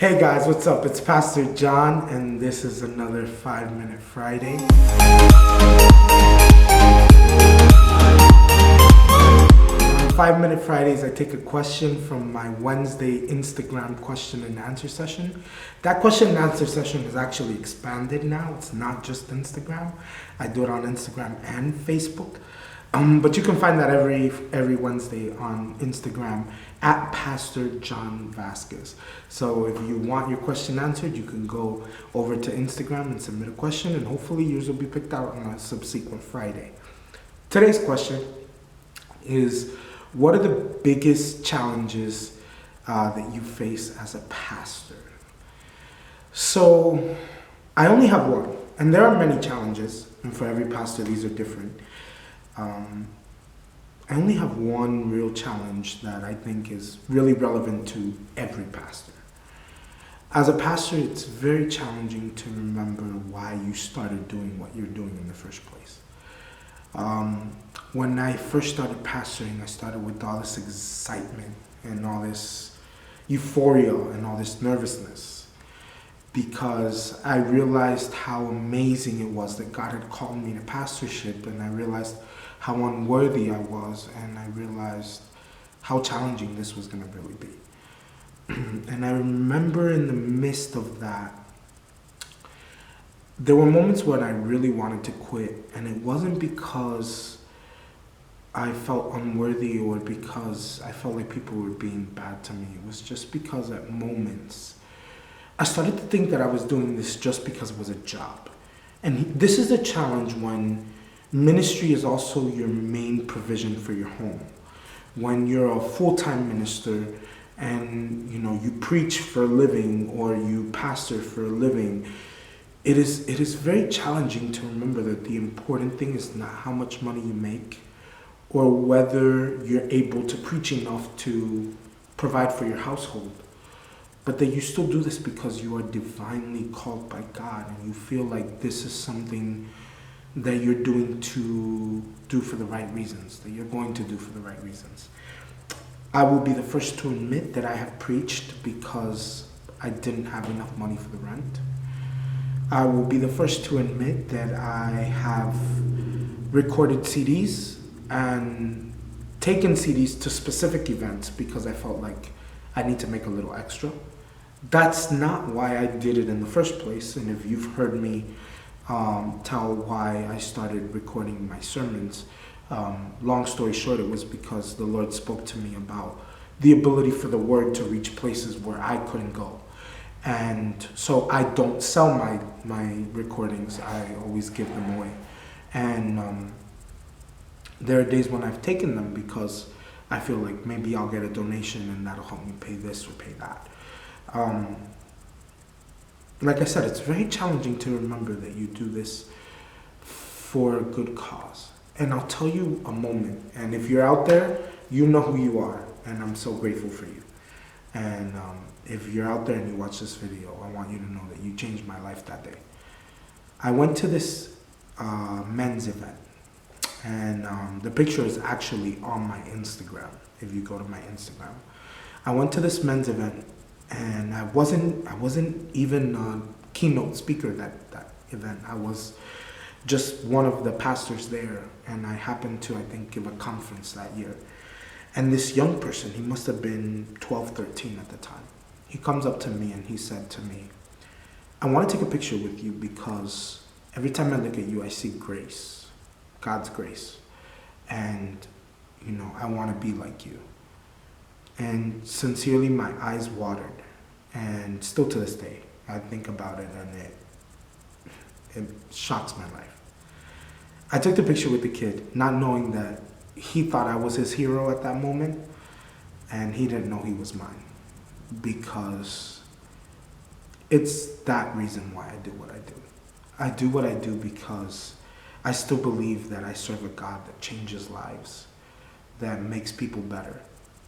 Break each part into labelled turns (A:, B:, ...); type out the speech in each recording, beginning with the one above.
A: Hey guys, what's up? It's Pastor John, and this is another 5-Minute Friday. On 5-Minute Fridays, I take a question from my Wednesday Instagram question and answer session. That question and answer session is actually expanded now. It's not just Instagram. I do it on Instagram and Facebook. But you can find that every Wednesday on Instagram at Pastor John Vazquez. So if you want your question answered, you can go over to Instagram and submit a question, and hopefully yours will be picked out on a subsequent Friday. Today's question is, what are the biggest challenges that you face as a pastor? So I only have one, and there are many challenges, and for every pastor these are different. I only have one real challenge that I think is really relevant to every pastor. As a pastor, it's very challenging to remember why you started doing what you're doing in the first place. When I first started pastoring, I started with all this excitement and all this euphoria and all this nervousness, because I realized how amazing it was that God had called me to pastorship, and I realized how unworthy I was, and I realized how challenging this was going to really be. And I remember in the midst of that, there were moments when I really wanted to quit, and it wasn't because I felt unworthy or because I felt like people were being bad to me. It was just because at moments I started to think that I was doing this just because it was a job. And this is the challenge when ministry is also your main provision for your home. When you're a full-time minister and you preach for a living or you pastor for a living, it is very challenging to remember that the important thing is not how much money you make or whether you're able to preach enough to provide for your household, but that you still do this because you are divinely called by God and you feel like this is something that you're doing to do for the right reasons, that you're going to do for the right reasons. I will be the first to admit that I have preached because I didn't have enough money for the rent. I will be the first to admit that I have recorded CDs and taken CDs to specific events because I felt like I need to make a little extra. That's not why I did it in the first place, and if you've heard me tell why I started recording my sermons, long story short, it was because the Lord spoke to me about the ability for the word to reach places where I couldn't go. And so I don't sell my recordings, I always give them away. And there are days when I've taken them because I feel like maybe I'll get a donation and that'll help me pay this or pay that. Like I said, it's very challenging to remember that you do this for a good cause. And I'll tell you a moment, and if you're out there, you know who you are, and I'm so grateful for you. And if you're out there and you watch this video, I want you to know that you changed my life that day. I went to this men's event, and the picture is actually on my Instagram, if you go to my Instagram. I went to this men's event, and I wasn't even a keynote speaker that event. I was just one of the pastors there, and I happened to, I think, give a conference that year. And this young person, he must have been 12, 13 at the time, he comes up to me and he said to me, I want to take a picture with you because every time I look at you, I see grace, God's grace. And, I want to be like you. And sincerely, my eyes watered. And still to this day, I think about it and it shocks my life. I took the picture with the kid, not knowing that he thought I was his hero at that moment, and he didn't know he was mine, because it's that reason why I do what I do. I do what I do because I still believe that I serve a God that changes lives, that makes people better.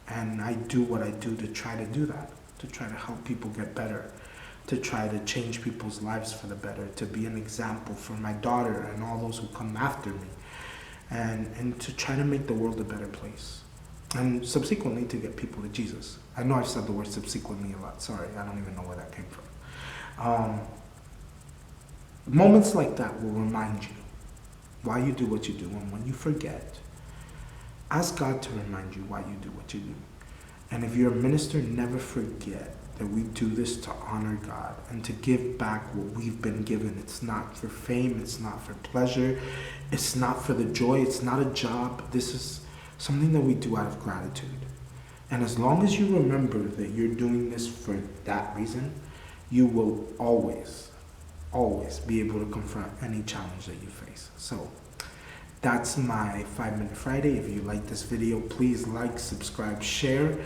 A: And I do what I do to try to do that, to try to help people get better, to try to change people's lives for the better, to be an example for my daughter and all those who come after me, and to try to make the world a better place. and subsequently to get people to Jesus. I know I've said the word subsequently a lot. Sorry, I don't even know where that came from. Moments like that will remind you why you do what you do. And when you forget, ask God to remind you why you do what you do. And if you're a minister, never forget that we do this to honor God and to give back what we've been given. It's not for fame. It's not for pleasure. It's not for the joy. It's not a job. This is something that we do out of gratitude. And as long as you remember that you're doing this for that reason, you will always be able to confront any challenge that you face. So that's my 5-Minute Friday. If you like this video, please like, subscribe, share.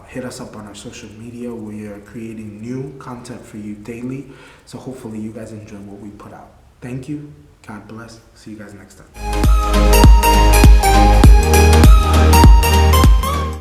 A: Hit us up on our social media. We are creating new content for you daily. So hopefully you guys enjoy what we put out. Thank you. God bless. See you guys next time.